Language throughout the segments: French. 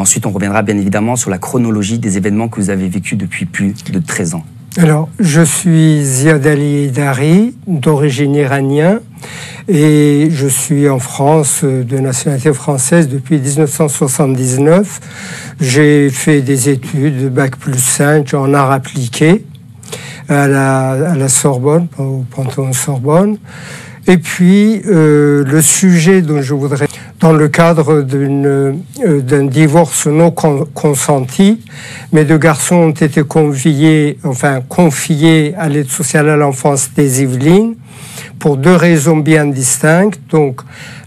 Ensuite, on reviendra bien évidemment sur la chronologie des événements que vous avez vécus depuis plus de 13 ans. Alors, je suis Ziad Ali Heidari, d'origine iranienne, et je suis en France, de nationalité française, depuis 1979. J'ai fait des études, Bac+5 en arts appliqués, à la Sorbonne, au Panthéon-Sorbonne. Et puis, le sujet dont je voudrais, dans le cadre d'un divorce non consenti, mes deux garçons ont été confiés à l'aide sociale à l'enfance des Yvelines pour deux raisons bien distinctes. Donc,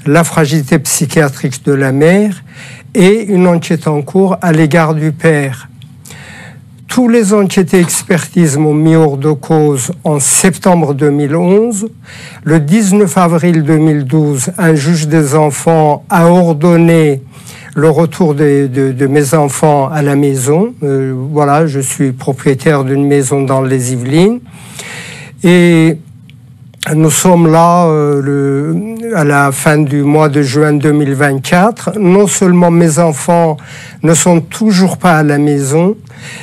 la fragilité psychiatrique de la mère et une enquête en cours à l'égard du père. Tous les enquêtes et expertises m'ont mis hors de cause en septembre 2011. Le 19 avril 2012, un juge des enfants a ordonné le retour de mes enfants à la maison. Voilà, je suis propriétaire d'une maison dans les Yvelines. Et nous sommes là à la fin du mois de juin 2024. Non seulement mes enfants ne sont toujours pas à la maison,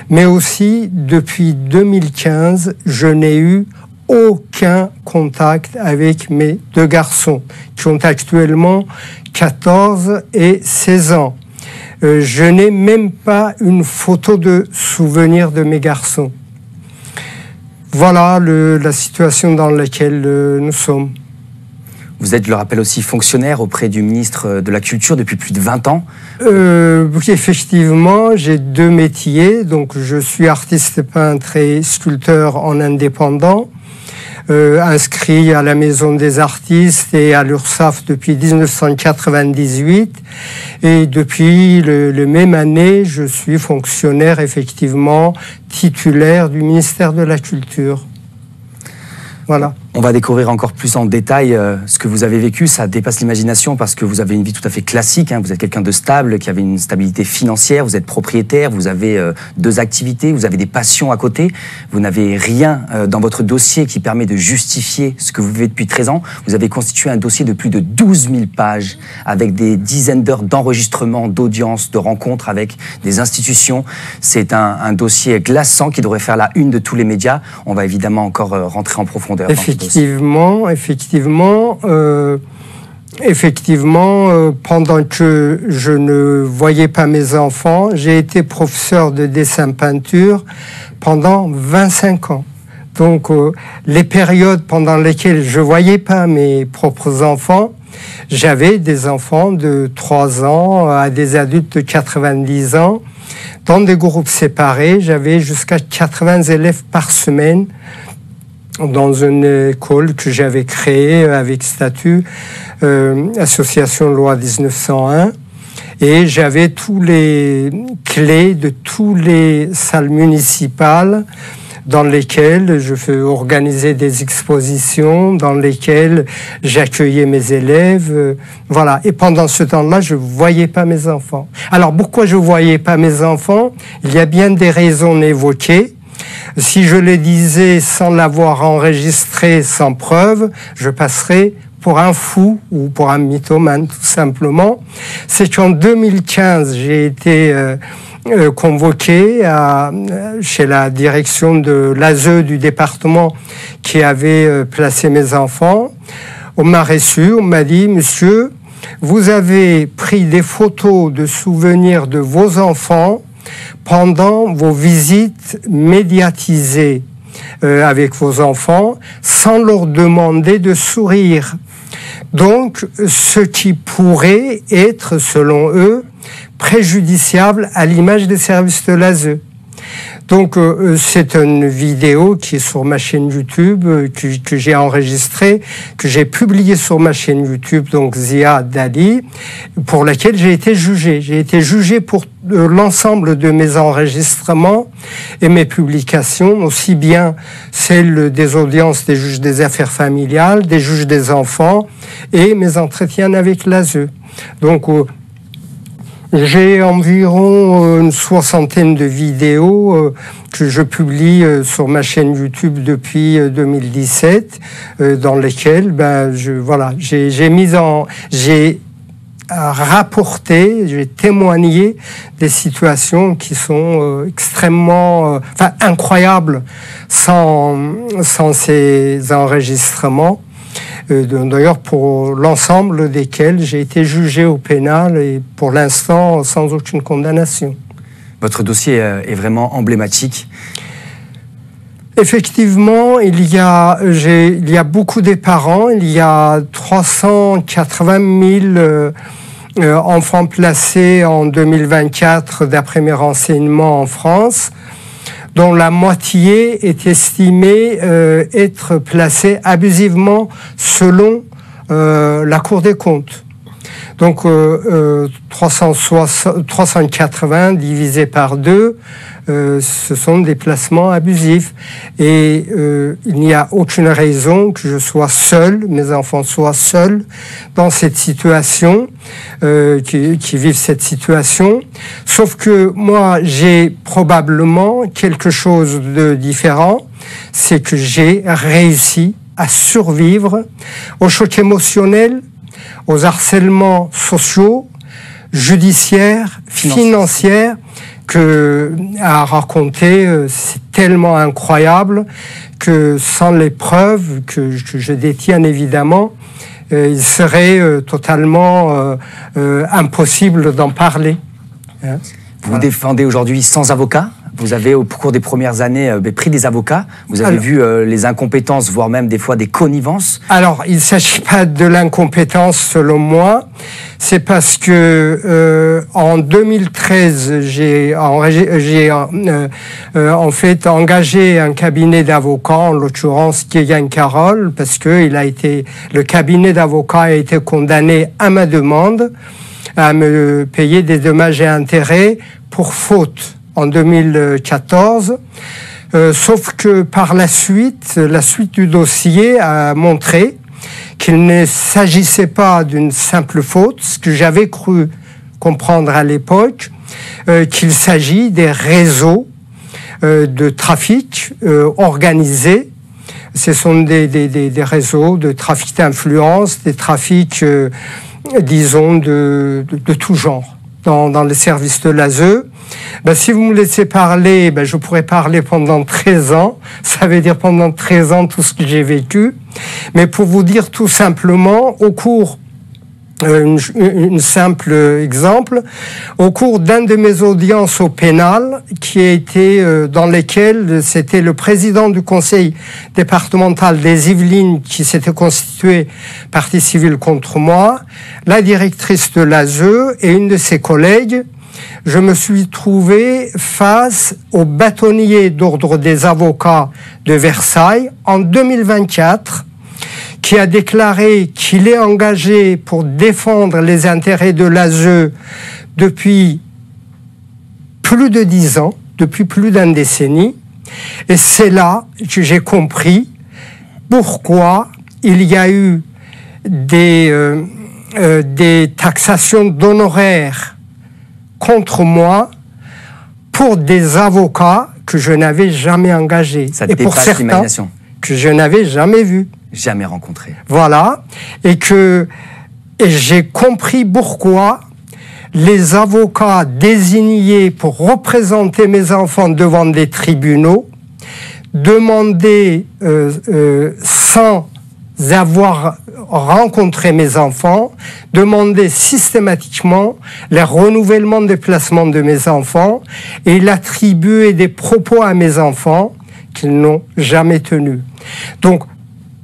mais aussi depuis 2015, je n'ai eu aucun contact avec mes deux garçons, qui ont actuellement 14 et 16 ans. Je n'ai même pas une photo de souvenir de mes garçons. Voilà la situation dans laquelle nous sommes. Vous êtes, je le rappelle aussi, fonctionnaire auprès du ministre de la Culture depuis plus de 20 ans. Oui, effectivement, j'ai deux métiers. Donc, je suis artiste peintre et sculpteur en indépendant, inscrit à la Maison des artistes et à l'URSSAF depuis 1998. Et depuis la même année, je suis fonctionnaire, effectivement, titulaire du ministère de la Culture. Voilà. On va découvrir encore plus en détail ce que vous avez vécu. Ça dépasse l'imagination parce que vous avez une vie tout à fait classique. Vous êtes quelqu'un de stable, qui avait une stabilité financière. Vous êtes propriétaire, vous avez deux activités, vous avez des passions à côté. Vous n'avez rien dans votre dossier qui permet de justifier ce que vous vivez depuis 13 ans. Vous avez constitué un dossier de plus de 12 000 pages avec des dizaines d'heures d'enregistrement, d'audience, de rencontres avec des institutions. C'est un dossier glaçant qui devrait faire la une de tous les médias. On va évidemment encore rentrer en profondeur. Effectivement, pendant que je ne voyais pas mes enfants, j'ai été professeur de dessin-peinture pendant 25 ans. Donc, les périodes pendant lesquelles je ne voyais pas mes propres enfants, j'avais des enfants de 3 ans à des adultes de 90 ans. Dans des groupes séparés, j'avais jusqu'à 80 élèves par semaine dans une école que j'avais créée avec statut, association loi 1901, et j'avais tous les clés de toutes les salles municipales dans lesquelles je organisais des expositions, dans lesquelles j'accueillais mes élèves, voilà. Et pendant ce temps-là, je ne voyais pas mes enfants. Alors pourquoi je ne voyais pas mes enfants? Il y a bien des raisons évoquées. Si je les disais sans l'avoir enregistré, sans preuve, je passerais pour un fou ou pour un mythomane, tout simplement. C'est qu'en 2015, j'ai été convoqué chez la direction de l'ASE du département qui avait placé mes enfants. On m'a reçu, on m'a dit « Monsieur, vous avez pris des photos de souvenirs de vos enfants pendant vos visites médiatisées avec vos enfants, sans leur demander de sourire. Donc, ce qui pourrait être, selon eux, préjudiciable à l'image des services de l'ASE. » Donc, c'est une vidéo qui est sur ma chaîne YouTube, que j'ai enregistrée, que j'ai publiée sur ma chaîne YouTube, donc Ziad Ali, pour laquelle j'ai été jugé. J'ai été jugé pour l'ensemble de mes enregistrements et mes publications, aussi bien celles des audiences des juges des affaires familiales, des juges des enfants et mes entretiens avec l'ASE. Donc, j'ai environ une soixantaine de vidéos que je publie sur ma chaîne YouTube depuis 2017, dans lesquelles j'ai rapporté, j'ai témoigné des situations qui sont extrêmement, incroyables sans ces enregistrements. D'ailleurs, pour l'ensemble desquels j'ai été jugé au pénal et pour l'instant sans aucune condamnation. Votre dossier est vraiment emblématique. Effectivement, il y a beaucoup de parents. Il y a 380 000 enfants placés en 2024, d'après mes renseignements, en France, dont la moitié est estimée être placée abusivement selon la Cour des comptes. Donc 380 divisé par 2, ce sont des placements abusifs. Et il n'y a aucune raison que je sois seul, mes enfants soient seuls dans cette situation, qui vivent cette situation. Sauf que moi, j'ai probablement quelque chose de différent, c'est que j'ai réussi à survivre au choc émotionnel, aux harcèlements sociaux, judiciaires, financiers, que à raconter, c'est tellement incroyable que sans les preuves que je détiens évidemment, il serait totalement impossible d'en parler. Hein? Vous défendez aujourd'hui sans avocat. Vous avez, au cours des premières années, pris des avocats. Vous avez vu les incompétences, voire même des fois des connivences. Alors, il ne s'agit pas de l'incompétence, selon moi. C'est parce que en 2013, j'ai en fait engagé un cabinet d'avocats, en l'occurrence Guégan Carole, parce que le cabinet d'avocats a été condamné à ma demande à me payer des dommages et intérêts pour faute en 2014, sauf que par la suite du dossier a montré qu'il ne s'agissait pas d'une simple faute, ce que j'avais cru comprendre à l'époque, qu'il s'agit des réseaux de trafic organisés. Ce sont des réseaux de trafic d'influence, des trafics, disons, de tout genre dans les services de l'ASE. Si vous me laissez parler, je pourrais parler pendant 13 ans. Ça veut dire pendant 13 ans tout ce que j'ai vécu. Mais pour vous dire tout simplement, au cours, un simple exemple, au cours d'une de mes audiences au pénal, qui a été dans lesquelles c'était le président du conseil départemental des Yvelines qui s'était constitué partie civile contre moi, la directrice de l'ASE et une de ses collègues, je me suis trouvé face au bâtonnier d'ordre des avocats de Versailles en 2024, qui a déclaré qu'il est engagé pour défendre les intérêts de l'ASE depuis plus de 10 ans, depuis plus d'une décennie. Et c'est là que j'ai compris pourquoi il y a eu des taxations d'honoraires contre moi pour des avocats que je n'avais jamais engagés. Ça et pour certains que je n'avais jamais vus. Jamais rencontré. Voilà. Et j'ai compris pourquoi les avocats désignés pour représenter mes enfants devant des tribunaux demandaient, sans avoir rencontré mes enfants, demandaient systématiquement les renouvellements des placements de mes enfants et il attribuait des propos à mes enfants qu'ils n'ont jamais tenus. Donc,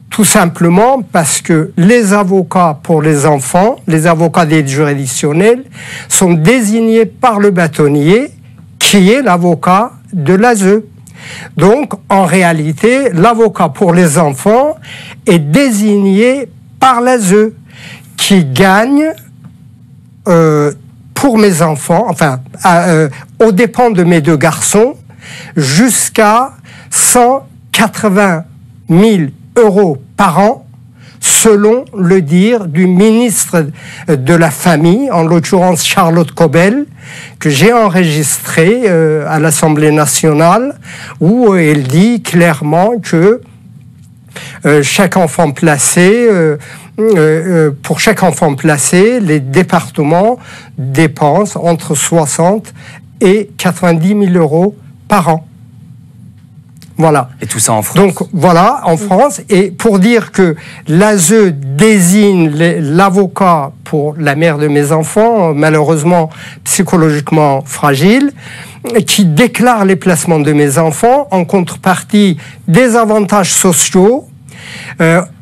tout simplement parce que les avocats pour les enfants, les avocats d'aide juridictionnelle, sont désignés par le bâtonnier, qui est l'avocat de l'ASE. Donc, en réalité, l'avocat pour les enfants est désigné par l'ASE, qui gagne pour mes enfants, aux dépens de mes 2 garçons, jusqu'à 180 000 € par an, selon le dire du ministre de la Famille, en l'occurrence Charlotte Cobel, que j'ai enregistré à l'Assemblée nationale, où elle dit clairement que chaque enfant placé, pour chaque enfant placé, les départements dépensent entre 60 et 90 000 euros par an. Voilà. Et tout ça en France. Donc voilà, en France. Et pour dire que l'ASE désigne l'avocat pour la mère de mes enfants, malheureusement psychologiquement fragile, qui déclare les placements de mes enfants en contrepartie des avantages sociaux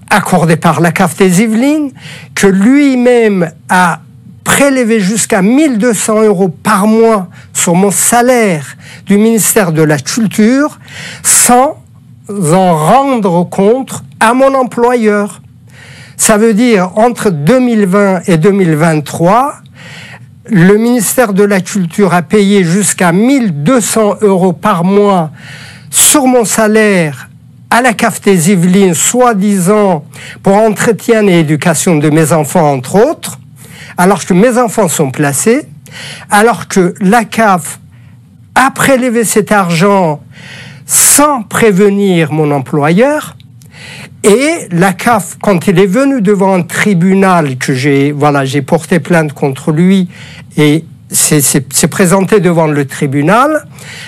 accordés par la CAF des Yvelines, que lui-même a prélevé jusqu'à 1 200 euros par mois sur mon salaire du ministère de la Culture sans en rendre compte à mon employeur. Ça veut dire, entre 2020 et 2023, le ministère de la Culture a payé jusqu'à 1 200 euros par mois sur mon salaire à la CAF des Yvelines, soi-disant pour entretien et éducation de mes enfants, entre autres, alors que mes enfants sont placés, alors que la CAF a prélevé cet argent sans prévenir mon employeur, et la CAF, quand il est venu devant un tribunal que j'ai porté plainte contre lui, et s'est présenté devant le tribunal,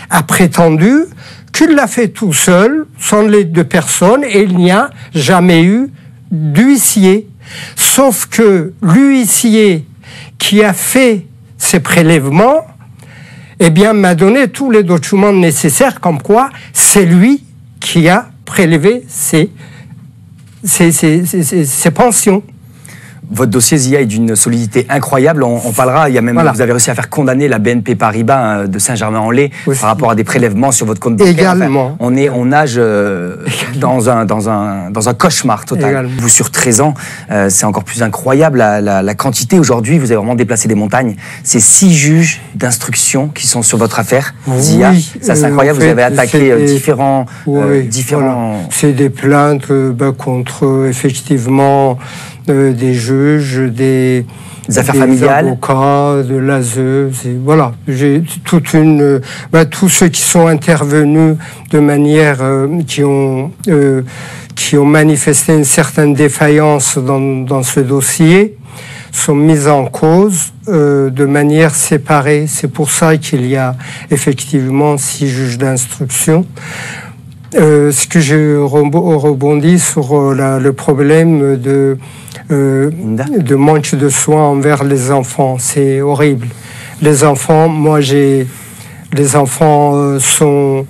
a prétendu qu'il l'a fait tout seul, sans l'aide de personne, et il n'y a jamais eu d'huissier. Sauf que l'huissier qui a fait ces prélèvements, eh bien, m'a donné tous les documents nécessaires, comme quoi c'est lui qui a prélevé ses pensions. Votre dossier, Zia, est d'une solidité incroyable. On parlera, il y a même, vous avez réussi à faire condamner la BNP Paribas de Saint-Germain-en-Laye par rapport à des prélèvements sur votre compte bancaire. Également. Enfin, on nage dans un cauchemar total. Également. Vous, sur 13 ans, c'est encore plus incroyable la quantité. Aujourd'hui, vous avez vraiment déplacé des montagnes. C'est 6 juges d'instruction qui sont sur votre affaire, Zia. Ça, c'est incroyable. Vous avez attaqué différents... Voilà. C'est des plaintes contre, effectivement... des juges, des affaires familiales, avocats, de l'ASE, voilà. J'ai toute tous ceux qui sont intervenus de manière qui ont manifesté une certaine défaillance dans ce dossier sont mis en cause de manière séparée. C'est pour ça qu'il y a effectivement 6 juges d'instruction. Ce que je rebondis sur le problème de manque de soins envers les enfants. C'est horrible. Les enfants, les enfants sont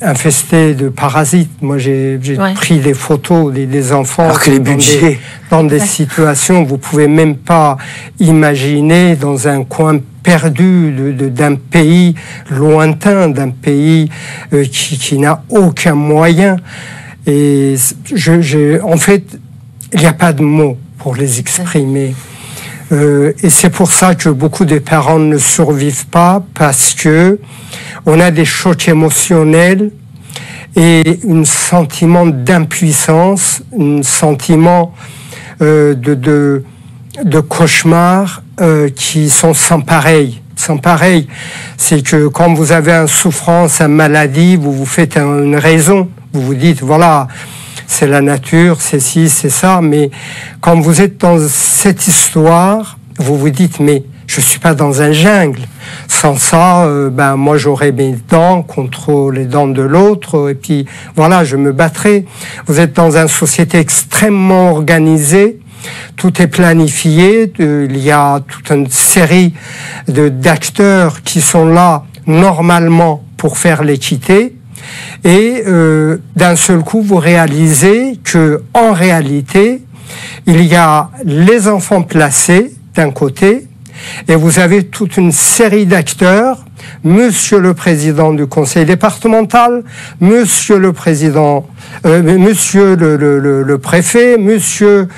infestés de parasites. Moi, j'ai pris des photos des enfants. Alors que les budgets... dans des situations, vous pouvez même pas imaginer, dans un coin perdu d'un pays lointain, d'un pays qui n'a aucun moyen. Et en fait, il n'y a pas de mots pour les exprimer. Et c'est pour ça que beaucoup de parents ne survivent pas, parce que on a des chocs émotionnels et un sentiment d'impuissance, un sentiment de cauchemar qui sont sans pareil. Sans pareil, c'est que quand vous avez une souffrance, une maladie, vous vous faites une raison. Vous vous dites, voilà, c'est la nature, c'est ci, c'est ça. Mais quand vous êtes dans cette histoire, vous vous dites, mais je suis pas dans un jungle. Sans ça, moi j'aurais mes dents contre les dents de l'autre, et puis voilà, je me battrais. Vous êtes dans une société extrêmement organisée. Tout est planifié, il y a toute une série d'acteurs qui sont là normalement pour faire l'équité, et d'un seul coup vous réalisez que en réalité il y a les enfants placés d'un côté, et vous avez toute une série d'acteurs, monsieur le président du conseil départemental, monsieur le président, monsieur le préfet, monsieur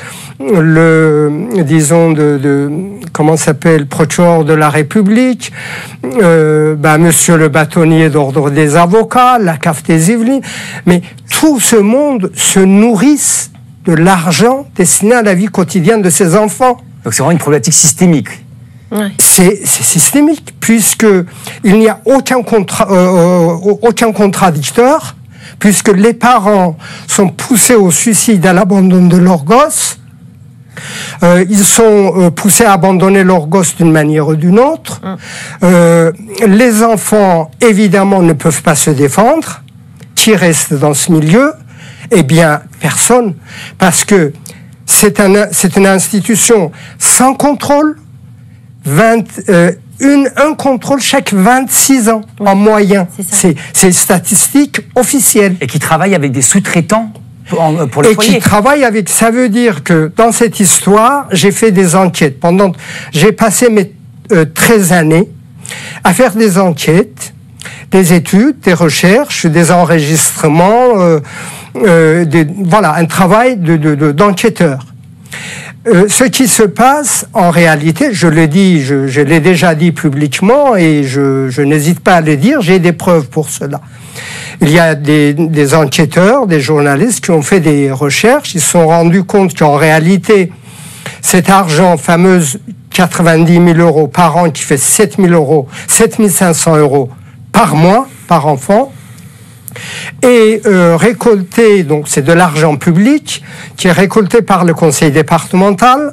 disons comment s'appelle, procureur de la République, monsieur le bâtonnier d'ordre des avocats, la CAF des Yvelines, mais tout ce monde se nourrisse de l'argent destiné à la vie quotidienne de ces enfants. Donc c'est vraiment une problématique systémique. Ouais. C'est systémique, puisque il n'y a aucun contradicteur, puisque les parents sont poussés au suicide, à l'abandon de leurs gosses. Ils sont poussés à abandonner leurs gosses d'une manière ou d'une autre. Les enfants, évidemment, ne peuvent pas se défendre. Qui reste dans ce milieu? Eh bien, personne. Parce que c'est une institution sans contrôle. Un contrôle chaque 26 ans, en moyen. C'est statistique officielle. Et qui travaille avec des sous-traitants pour les foyers. Qui travaille avec... Ça veut dire que dans cette histoire, j'ai fait des enquêtes. J'ai passé mes 13 années à faire des enquêtes, des études, des recherches, des enregistrements, voilà, un travail d'enquêteur. Ce qui se passe, en réalité, je le dis, je l'ai déjà dit publiquement et je n'hésite pas à le dire, j'ai des preuves pour cela. Il y a des enquêteurs, des journalistes qui ont fait des recherches, ils se sont rendus compte qu'en réalité, cet argent, fameuse 90 000 euros par an, qui fait 7 000 euros, 7 500 euros par mois, par enfant, et récolté, donc c'est de l'argent public, qui est récolté par le conseil départemental,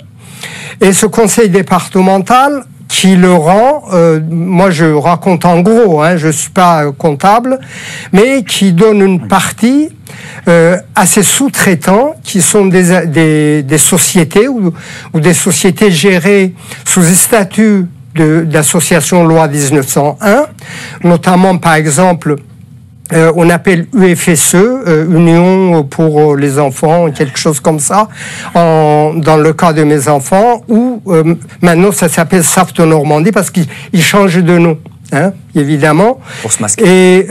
et ce conseil départemental qui le rend, moi je raconte en gros, hein, je ne suis pas comptable, mais qui donne une partie à ces sous-traitants qui sont des sociétés ou des sociétés gérées sous les statuts d'association loi 1901, notamment par exemple on appelle UFSE, Union pour les enfants, quelque chose comme ça, dans le cas de mes enfants, ou maintenant ça s'appelle SAFT Normandie parce qu'ils changent de nom, hein, évidemment. Pour se masquer. Et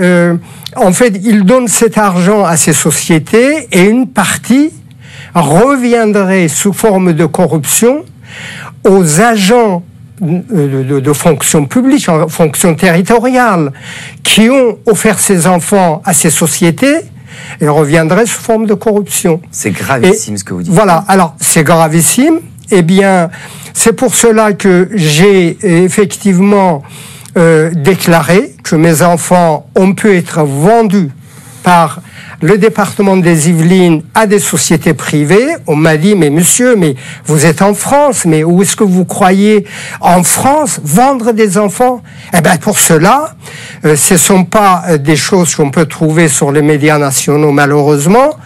en fait, ils donnent cet argent à ces sociétés et une partie reviendrait sous forme de corruption aux agents de fonction publique, en fonction territoriale, qui ont offert ces enfants à ces sociétés et reviendraient sous forme de corruption. C'est gravissime ce que vous dites. Voilà, alors c'est gravissime. Eh bien, c'est pour cela que j'ai effectivement déclaré que mes enfants ont pu être vendus par le département des Yvelines à des sociétés privées. On m'a dit, mais monsieur, mais vous êtes en France, mais où est-ce que vous croyez en France vendre des enfants? Eh bien, pour cela, ce ne sont pas des choses qu'on peut trouver sur les médias nationaux, malheureusement,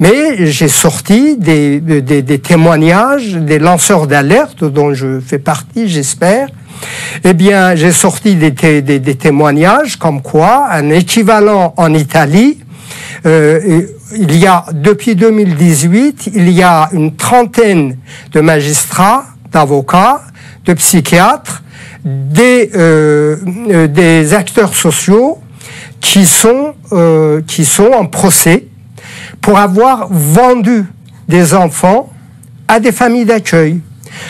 mais j'ai sorti des témoignages, des lanceurs d'alerte, dont je fais partie, j'espère. Eh bien, j'ai sorti des témoignages comme quoi un équivalent en Italie, il y a, depuis 2018, il y a une trentaine de magistrats, d'avocats, de psychiatres, des acteurs sociaux qui sont en procès pour avoir vendu des enfants à des familles d'accueil.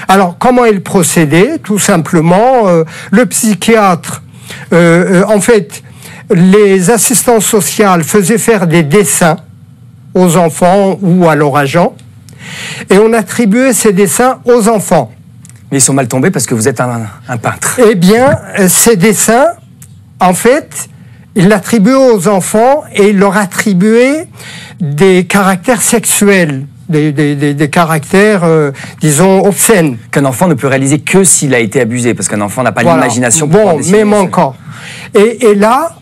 Alors, comment ils procédaient? Tout simplement, le psychiatre, en fait, les assistants sociaux faisaient faire des dessins aux enfants ou à leurs agents, et on attribuait ces dessins aux enfants. Mais ils sont mal tombés parce que vous êtes un peintre. Eh bien, ces dessins, en fait, ils l'attribuaient aux enfants et ils leur attribuaient des caractères sexuels. Des caractères, disons, obscènes. Qu'un enfant ne peut réaliser que s'il a été abusé, parce qu'un enfant n'a pas l'imagination pour bon, même encore. Et là,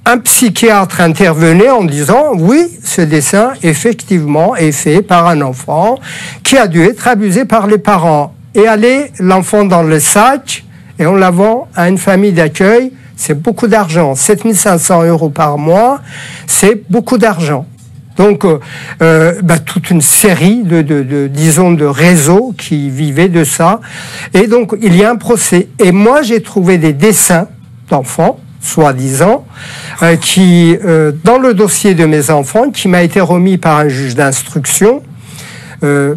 un psychiatre intervenait en disant, oui, ce dessin, effectivement, est fait par un enfant qui a dû être abusé par les parents. Et aller l'enfant dans le sac, et on la vend à une famille d'accueil, c'est beaucoup d'argent. 7 500 euros par mois, c'est beaucoup d'argent. Donc, toute une série disons, de réseaux qui vivaient de ça. Et donc, il y a un procès. Et moi, j'ai trouvé des dessins d'enfants, soi-disant, qui, dans le dossier de mes enfants, qui m'a été remis par un juge d'instruction,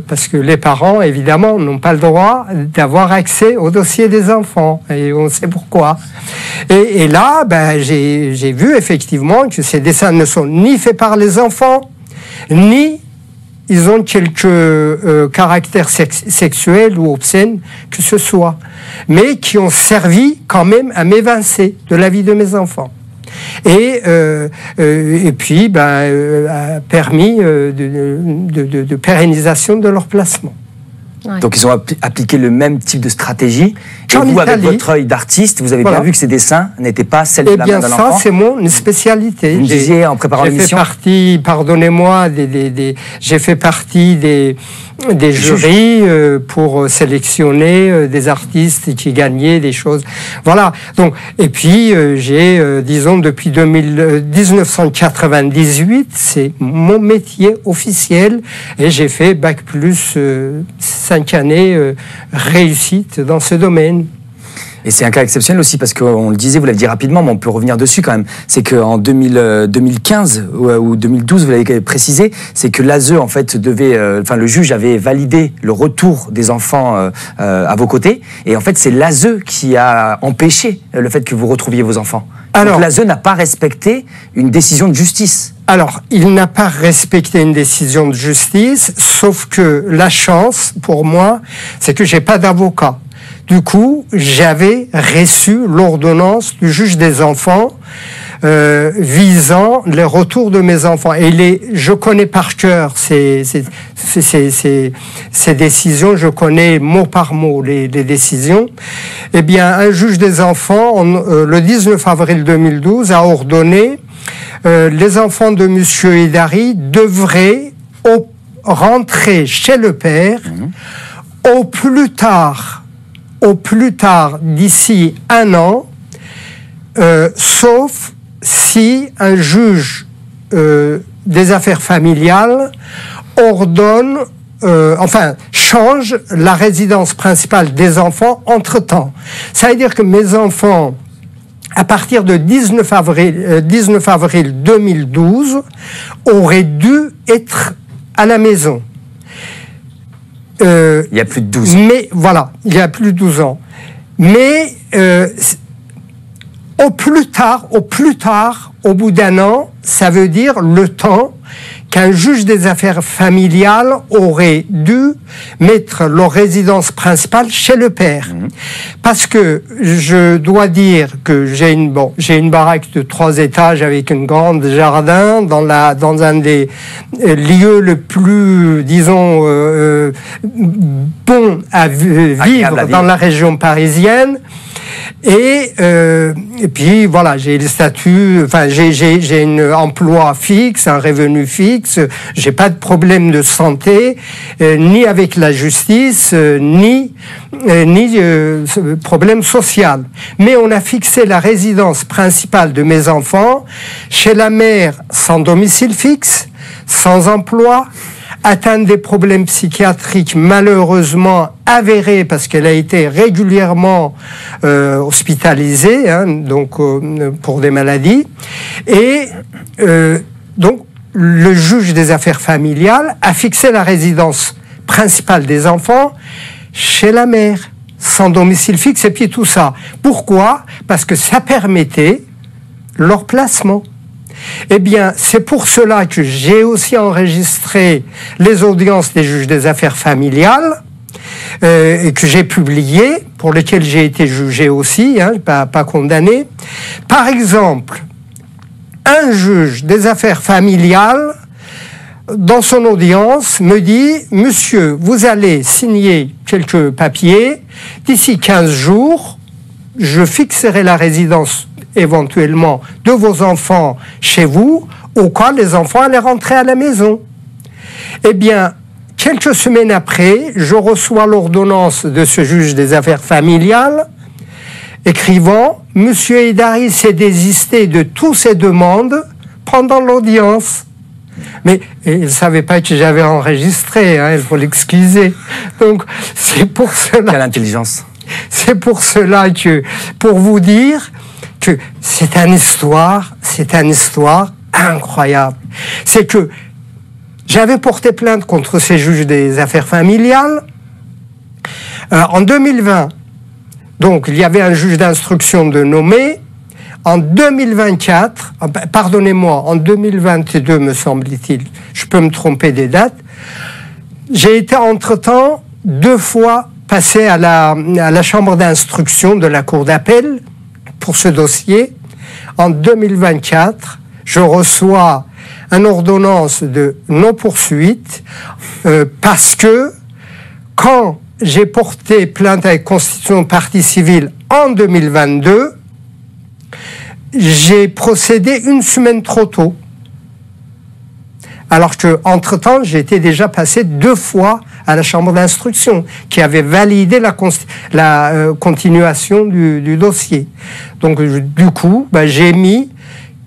parce que les parents, évidemment, n'ont pas le droit d'avoir accès au dossier des enfants, et on sait pourquoi. Et là, j'ai vu effectivement que ces dessins ne sont ni faits par les enfants, ni ils ont quelques caractères sexuels ou obscènes que ce soit, mais qui ont servi quand même à m'évincer de la vie de mes enfants. et puis a permis de pérennisation de leur placement. Ouais. Donc ils ont appliqué le même type de stratégie. Et vous, avec votre œil d'artiste, vous avez bien vu que ces dessins n'étaient pas celles de la main d'un enfant. Eh bien ça, c'est mon spécialité. Vous me disiez en préparant l'émission. J'ai fait partie, pardonnez-moi, j'ai fait partie des jurys pour sélectionner des artistes qui gagnaient des choses. Voilà. Donc, et puis j'ai, disons, depuis 1998, c'est mon métier officiel, et j'ai fait bac plus 5 années réussite dans ce domaine. Et c'est un cas exceptionnel aussi parce qu'on le disait, vous l'avez dit rapidement, mais on peut revenir dessus quand même. C'est qu'en 2015 ou 2012, vous l'avez précisé, c'est que l'ASE en fait le juge avait validé le retour des enfants à vos côtés, et en fait c'est l'ASE qui a empêché le fait que vous retrouviez vos enfants. Alors l'ASE n'a pas respecté une décision de justice. Alors, il n'a pas respecté une décision de justice, sauf que la chance, pour moi, c'est que j'ai pas d'avocat. Du coup, j'avais reçu l'ordonnance du juge des enfants visant les retours de mes enfants. Et je connais par cœur ces décisions, je connais mot par mot les décisions. Eh bien, un juge des enfants, le 19 avril 2012, a ordonné les enfants de Monsieur Hédari devraient rentrer chez le père au plus tard d'ici 1 an, sauf si un juge des affaires familiales ordonne, change la résidence principale des enfants entre-temps. Ça veut dire que mes enfants, à partir de 19 avril 2012, auraient dû être à la maison. Il y a plus de 12 ans. Mais voilà, il y a plus de 12 ans. Mais au plus tard, au bout d'1 an, ça veut dire le temps qu'un juge des affaires familiales aurait dû mettre leur résidence principale chez le père. Parce que je dois dire que j'ai une baraque de 3 étages avec un grand jardin dans un des lieux le plus, disons, bon à vivre dans la région parisienne. Et puis voilà, j'ai le statut, j'ai un emploi fixe, un revenu fixe, j'ai pas de problème de santé, ni avec la justice, ni problème social. Mais on a fixé la résidence principale de mes enfants chez la mère sans domicile fixe, sans emploi, atteinte des problèmes psychiatriques malheureusement avérés parce qu'elle a été régulièrement hospitalisée, donc pour des maladies. Et donc le juge des affaires familiales a fixé la résidence principale des enfants chez la mère, sans domicile fixe, et puis tout ça. Pourquoi? Parce que ça permettait leur placement. Eh bien, c'est pour cela que j'ai aussi enregistré les audiences des juges des affaires familiales et que j'ai publiées, pour lesquelles j'ai été jugé aussi, pas condamné. Par exemple, un juge des affaires familiales, dans son audience, me dit « Monsieur, vous allez signer quelques papiers, d'ici 15 jours, je fixerai la résidence éventuellement de vos enfants chez vous, au cas les enfants allaient rentrer à la maison. » Eh bien, quelques semaines après, je reçois l'ordonnance de ce juge des affaires familiales, écrivant « Monsieur Hédari s'est désisté de toutes ses demandes pendant l'audience. » Mais il ne savait pas que j'avais enregistré, il faut l'excuser. Donc, c'est pour cela... Quelle intelligence. C'est pour cela que, pour vous dire que c'est une histoire incroyable. C'est que j'avais porté plainte contre ces juges des affaires familiales en 2020. Donc, il y avait un juge d'instruction de nommer. En 2024, pardonnez-moi, en 2022, me semble-t-il, je peux me tromper des dates, j'ai été entre-temps 2 fois passé à la chambre d'instruction de la cour d'appel pour ce dossier, en 2024, je reçois une ordonnance de non-poursuite parce que quand j'ai porté plainte avec constitution de partie civile en 2022, j'ai procédé une semaine trop tôt. Alors que, entre-temps, j'étais déjà passé 2 fois à la chambre d'instruction, qui avait validé la continuation du dossier. Donc, du coup, j'ai mis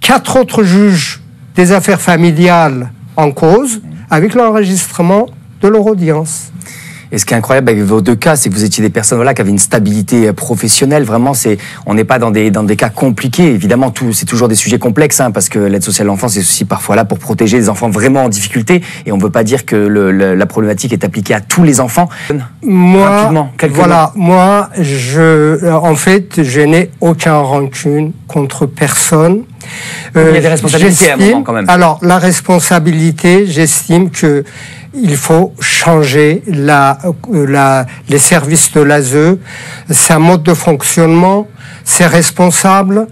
4 autres juges des affaires familiales en cause, avec l'enregistrement de leur audience. Et ce qui est incroyable avec vos 2 cas, c'est que vous étiez des personnes qui avaient une stabilité professionnelle. Vraiment, on n'est pas dans des cas compliqués. Évidemment, c'est toujours des sujets complexes, parce que l'aide sociale à l'enfance est aussi parfois là pour protéger les enfants vraiment en difficulté. Et on ne veut pas dire que la problématique est appliquée à tous les enfants. Moi, en fait, je n'ai aucun rancune contre personne. Il y a des responsabilités à un moment quand même. Alors, la responsabilité, j'estime que il faut changer les services de l'ASE, c'est un mode de fonctionnement, c'est responsable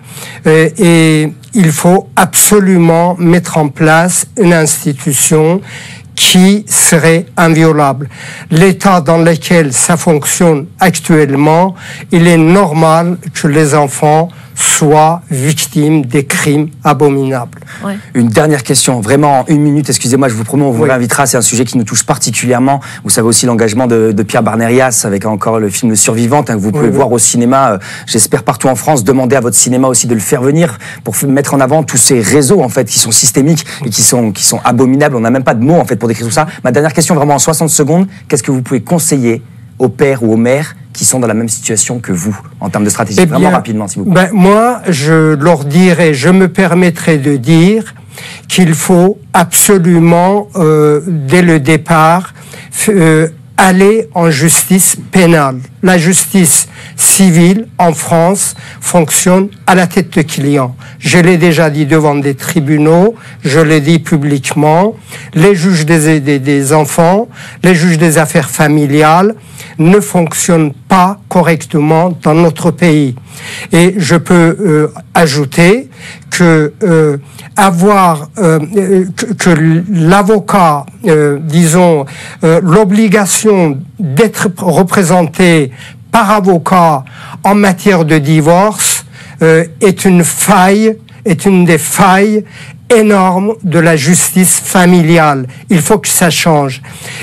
et il faut absolument mettre en place une institution qui serait inviolable. L'état dans lequel ça fonctionne actuellement, il est normal que les enfants soient victimes des crimes abominables. Ouais. Une dernière question, vraiment en 1 minute, excusez-moi, je vous promets, on vous réinvitera, c'est un sujet qui nous touche particulièrement. Vous savez aussi l'engagement de Pierre Barnérias avec encore le film Le Survivante, que vous pouvez voir au cinéma, j'espère partout en France. Demandez à votre cinéma aussi de le faire venir pour mettre en avant tous ces réseaux en fait qui sont systémiques et qui sont abominables. On n'a même pas de mots en fait pour décrire tout ça. Ma dernière question, vraiment en 60 secondes, qu'est-ce que vous pouvez conseiller aux pères ou aux mères qui sont dans la même situation que vous, en termes de stratégie? Vraiment rapidement, s'il vous plaît. Moi, je leur dirais, je me permettrai de dire qu'il faut absolument, dès le départ, aller en justice pénale. La justice civile, en France, fonctionne à la tête de client. Je l'ai déjà dit devant des tribunaux, je l'ai dit publiquement. Les juges des enfants, les juges des affaires familiales ne fonctionnent pas correctement dans notre pays. Et je peux ajouter que que l'avocat, l'obligation d'être représenté par avocat en matière de divorce est une des failles énormes de la justice familiale. Il faut que ça change.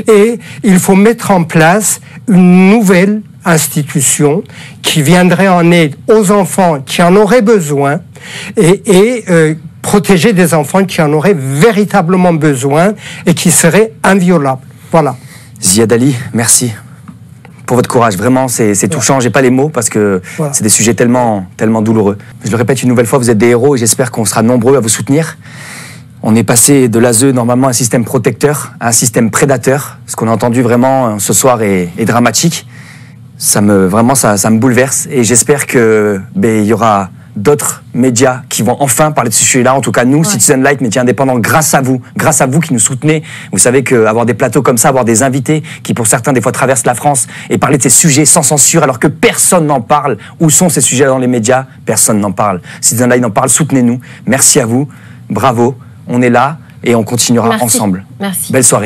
Et il faut mettre en place une nouvelle institution qui viendrait en aide aux enfants qui en auraient besoin et protéger des enfants qui en auraient véritablement besoin et qui seraient inviolables. Voilà. Ziad Ali, merci pour votre courage. Vraiment, c'est touchant. J'ai pas les mots parce que c'est des sujets tellement douloureux. Je le répète une nouvelle fois, vous êtes des héros et j'espère qu'on sera nombreux à vous soutenir. On est passé de l'ASE, normalement, un système protecteur, à un système prédateur. Ce qu'on a entendu vraiment ce soir est dramatique. Ça me bouleverse et j'espère que il y aura d'autres médias qui vont enfin parler de ce sujet-là. En tout cas, nous, Citizen Light, médias indépendants, grâce à vous qui nous soutenez. Vous savez qu'avoir des plateaux comme ça, avoir des invités qui, pour certains, des fois traversent la France et parler de ces sujets sans censure alors que personne n'en parle. Où sont ces sujets dans les médias? Personne n'en parle. Citizen Light en parle, soutenez-nous. Merci à vous. Bravo. On est là et on continuera ensemble. Merci. Belle soirée.